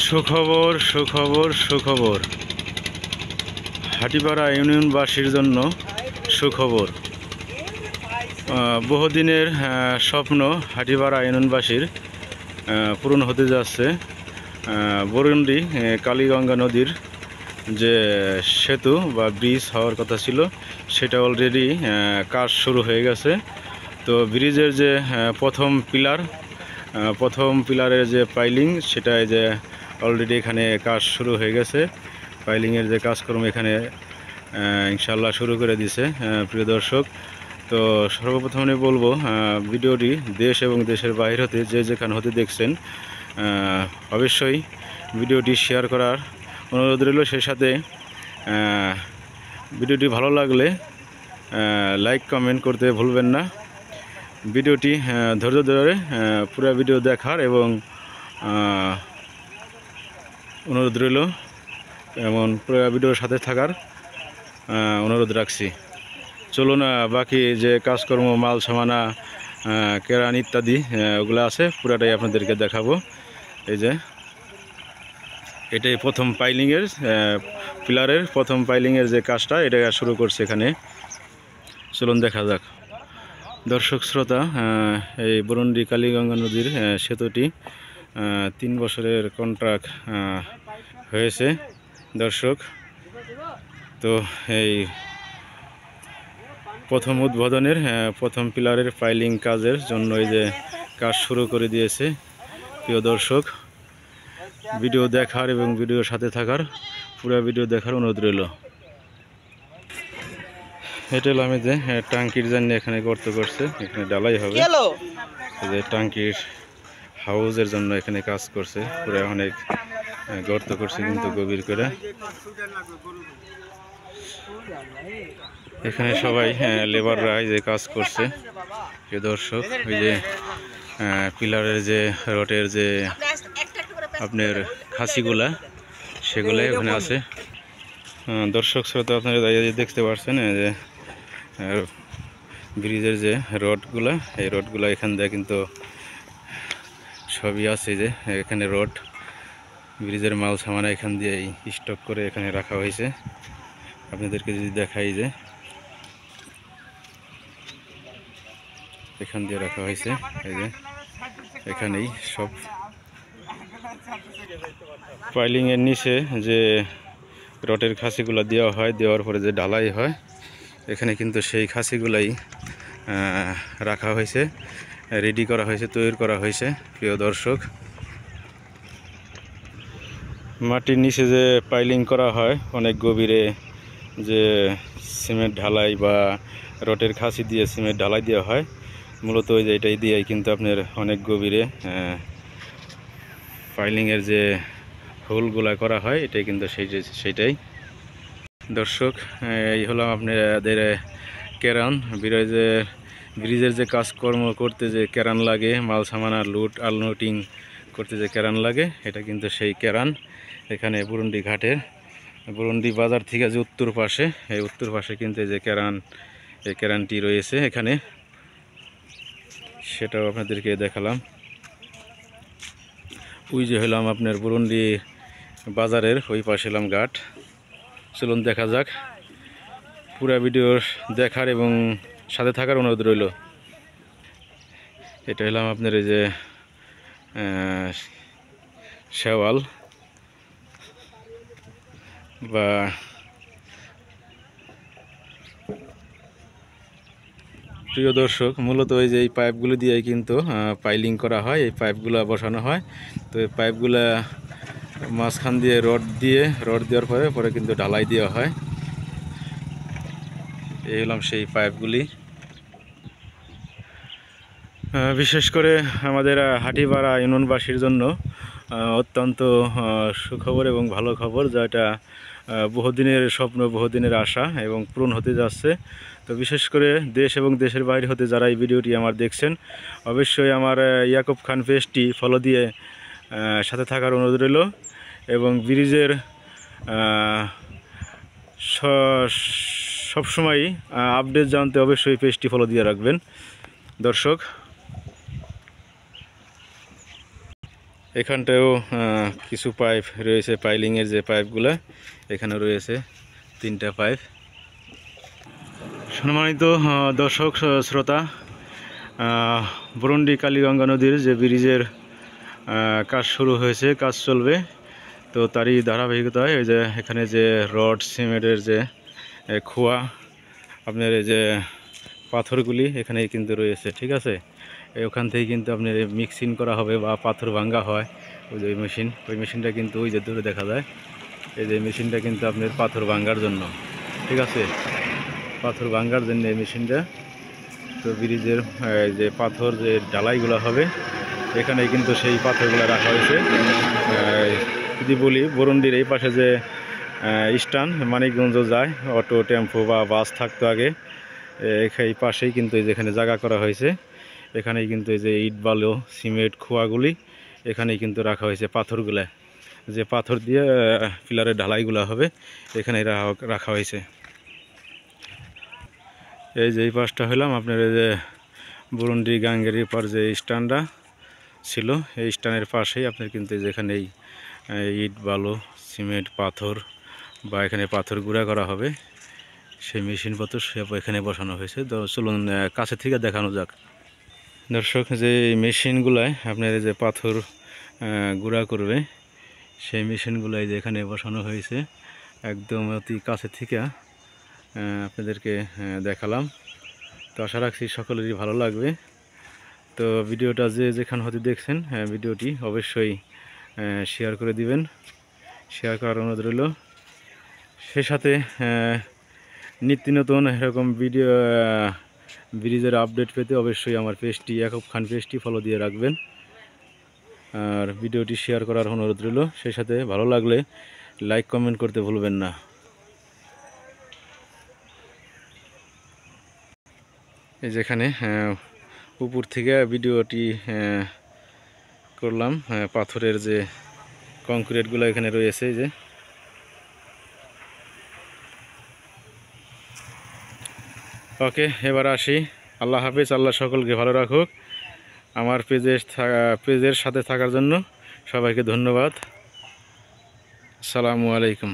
সুখবর সুখবর সুখবর হাটিপাড়া ইউনিয়নবাসীর জন্য সুখবর। বহুদিনের স্বপ্ন হাটিপাড়া ইউনিয়নবাসীর পূরণ হতে যাচ্ছে। বরুন্ডি কালীগঙ্গা নদীর যে সেতু বা ব্রিজ হওয়ার কথা ছিল সেটা অলরেডি কাজ শুরু হয়ে গেছে। তো ব্রিজের যে প্রথম পিলারের যে পাইলিং সেটা যে অলরেডি এখানে কাজ শুরু হয়ে গেছে। পাইলিংয়ের যে কাজকর্ম এখানে ইনশাল্লাহ শুরু করে দিছে। প্রিয় দর্শক, তো সর্বপ্রথম আমি বলবো ভিডিওটি দেশ এবং দেশের বাইরে হতে যে যেখানে হতে দেখছেন অবশ্যই ভিডিওটি শেয়ার করার অনুরোধ রইল। সেই সাথে ভিডিওটি ভালো লাগলে লাইক কমেন্ট করতে ভুলবেন না। ভিডিওটি ধৈর্য ধরে পুরো ভিডিও দেখার এবং অনুরোধ রইল এমন পুরো ভিডিওর সাথে থাকার অনুরোধ রাখছি। চলুন বাকি যে কাজকর্ম মাল সামানা কেরান ইত্যাদি ওগুলো আছে পুরাটাই আপনাদেরকে দেখাবো। এই যে এটাই প্রথম পাইলিংয়ের পিলারের প্রথম পাইলিংয়ের যে কাজটা এটা শুরু করছে এখানে। চলুন দেখা যাক। দর্শক শ্রোতা, এই বরুন্ডি কালীগঙ্গা নদীর সেতুটি 3 বছরের কন্ট্রাক্ট হয়েছে দর্শক। তো এই প্রথম উদ্বোধনের প্রথম পিলারের পাইলিং কাজের জন্য এই যে কাজ শুরু করে দিয়েছে। প্রিয় দর্শক, ভিডিও দেখার এবং ভিডিওর সাথে থাকার পুরো ভিডিও দেখার অনুরোধ রইল। এটা হলো আমি যে টাঙ্কির জন্য এখানে গর্ত করছে, এখানে ডালাই হবে। এই যে টাঙ্কির হাউজের জন্য এখানে কাজ করছে, পুরো অনেক গর্ত করছে কিন্তু গভীর করে। এখানে সবাই লেবাররা যে কাজ করছে। প্রিয় দর্শক, ওই যে পিলারের যে রডের যে আপনার খাসিগুলা সেগুলো এখানে আছে। দর্শক শ্রোতা, আপনারা দেখতে পাচ্ছেন যে ব্রিজের যে রডগুলা, এই রডগুলা এখান দিয়ে কিন্তু সবই আছে। যে এখানে রড ব্রিজের মাল সামানা এখান দিয়ে স্টক করে এখানে রাখা হয়েছে। আপনাদেরকে যদি দেখাই যে এখান দিয়ে রাখা হয়েছে, এই যে এখানেই সব পাইলিংয়ের নিচে যে রডের খাসিগুলো দেওয়া হয়, দেওয়ার পরে যে ঢালাই হয় এখানে কিন্তু সেই খাসিগুলাই রাখা হয়েছে, রেডি করা হয়েছে, তৈরি করা হয়েছে। প্রিয় দর্শক, মাটির নিচে যে পাইলিং করা হয় অনেক গভীরে, যে সিমেন্ট ঢালাই বা রডের খাসি দিয়ে সিমেন্ট ঢালাই দেওয়া হয়, মূলত ওই যে এটাই দিয়েই কিন্তু আপনার অনেক গভীরে পাইলিংয়ের যে হোলগুলা করা হয় এটাই কিন্তু সেইটাই। দর্শক, এই হলো আপনাদের কেরান। ব্রিজের যে কাজকর্ম করতে যে কেরান লাগে, মাল সামানা লুট আনলোডিং করতে যে কেরান লাগে, এটা কিন্তু সেই কেরান। এখানে বরুন্ডি ঘাটের বরুন্ডি বাজার থেকে যে উত্তর পাশে, এই উত্তর পাশে কিন্তু যে এই কেরানটি রয়েছে এখানে, সেটাও আপনাদেরকে দেখালাম। ওই যে হলাম আপনার বরুন্ডি বাজারের ওই পাশে হলাম ঘাট। চলুন দেখা যাক। পুরা ভিডিওর দেখার এবং সাথে থাকার অনুরোধ রইল। এটা হলাম আপনার এই যে শেওয়াল বা প্রিয় দর্শক, মূলত ওই যে এই পাইপগুলো দিয়ে কিন্তু পাইলিং করা হয়, এই পাইপগুলো বসানো হয়। তো এই পাইপগুলা মাঝখান দিয়ে রড দেওয়ার পরে কিন্তু ঢালাই দেওয়া হয়। এই হলাম সেই পাইপগুলি। বিশেষ করে আমাদের হাটিপাড়া ইউনিয়নবাসীর জন্য অত্যন্ত সুখবর এবং ভালো খবর, যেটা বহুদিনের স্বপ্ন, বহুদিনের আশা এবং পূরণ হতে যাচ্ছে। তো বিশেষ করে দেশ এবং দেশের বাইরে হতে যারা এই ভিডিওটি আমার দেখছেন, অবশ্যই আমার ইয়াকুব খান পেজটি ফলো দিয়ে সাথে থাকার অনুরোধ রইল এবং ব্রিজের সবসময় আপডেট জানতে অবশ্যই পেজটি ফলো দিয়ে রাখবেন। দর্শক, এখানটাও কিছু পাইপ রয়েছে, পাইলিংয়ের যে পাইপগুলো এখানে রয়েছে 3টা পাইপ। সম্মানিত দর্শক শ্রোতা, বরুন্ডি কালীগঙ্গা নদীর যে ব্রিজের কাজ শুরু হয়েছে, কাজ চলবে, তো তারই ধারাবাহিকতায় এই যে এখানে যে রড সিমেন্টের যে খোয়া, আপনার এই যে পাথরগুলি এখানেই কিন্তু রয়েছে, ঠিক আছে। ওখান থেকে কিন্তু আপনার মিক্সিং করা হবে বা পাথর ভাঙ্গা হয়। ওই যে ওই মেশিনটা কিন্তু ওই যে দূরে দেখা যায়, এই যে মেশিনটা কিন্তু আপনার পাথর ভাঙ্গার জন্য, ঠিক আছে, পাথর ভাঙ্গার জন্য এই মেশিনটা। তো ব্রিজের যে পাথর যে ঢালাইগুলো হবে এখানেই কিন্তু সেই পাথরগুলো রাখা হয়েছে। যদি বলি বরুন্ডির এই পাশে যে স্ট্যান্ড মানিকগঞ্জ যায় অটো টেম্পো বা বাস থাকতো আগে, এই পাশেই কিন্তু যেখানে জায়গা করা হয়েছে এখানেই কিন্তু এই যে ইট বালু সিমেন্ট খোয়াগুলি এখানেই কিন্তু রাখা হয়েছে। পাথরগুলা যে পাথর দিয়ে পিলারের ঢালাইগুলো হবে এখানেই রাখা হয়েছে। এই যে এই পাশটা হলাম আপনার এই যে বরুন্ডি গাঙ্গেরির পর যে স্ট্যান্ডটা ছিল এই স্ট্যান্ডের পাশেই আপনার কিন্তু যেখানে ইট বালু সিমেন্ট পাথর বা এখানে পাথর গুঁড়া করা হবে সেই মেশিনপত্র সব এখানে বসানো হয়েছে। তো চলুন কাছে থেকে দেখানো যাক। দর্শক, যে মেশিনগুলায় আপনার যে পাথর গুঁড়া করবে সেই মেশিনগুলাই যে এখানে বসানো হয়েছে, একদম অতি কাছে থেকে আপনাদেরকে দেখালাম। তো আশা রাখছি সকলেরই ভালো লাগবে। তো ভিডিওটা যে যেখান হতে দেখছেন ভিডিওটি অবশ্যই শেয়ার করে দিবেন, শেয়ার করার অনুরোধ রইল। সে সাথে নিত্য নতুন এরকম ভিডিও ব্রিজের আপডেট পেতে অবশ্যই আমার পেজটি ইয়াকুব খান পেজটি ফলো দিয়ে রাখবেন আর ভিডিওটি শেয়ার করার অনুরোধ রইল। সেই সাথে ভালো লাগলে লাইক কমেন্ট করতে ভুলবেন না। এই যেখানে উপর থেকে ভিডিওটি করলাম, পাথরের যে কংক্রিটগুলো এখানে রয়েছে। এই যে ওকে, এবার আসি। আল্লাহ হাফেজ, আল্লাহ সকলকে ভালো রাখুক। আমার পেজের সাথে থাকার জন্য সবাইকে ধন্যবাদ। আসসালামু আলাইকুম।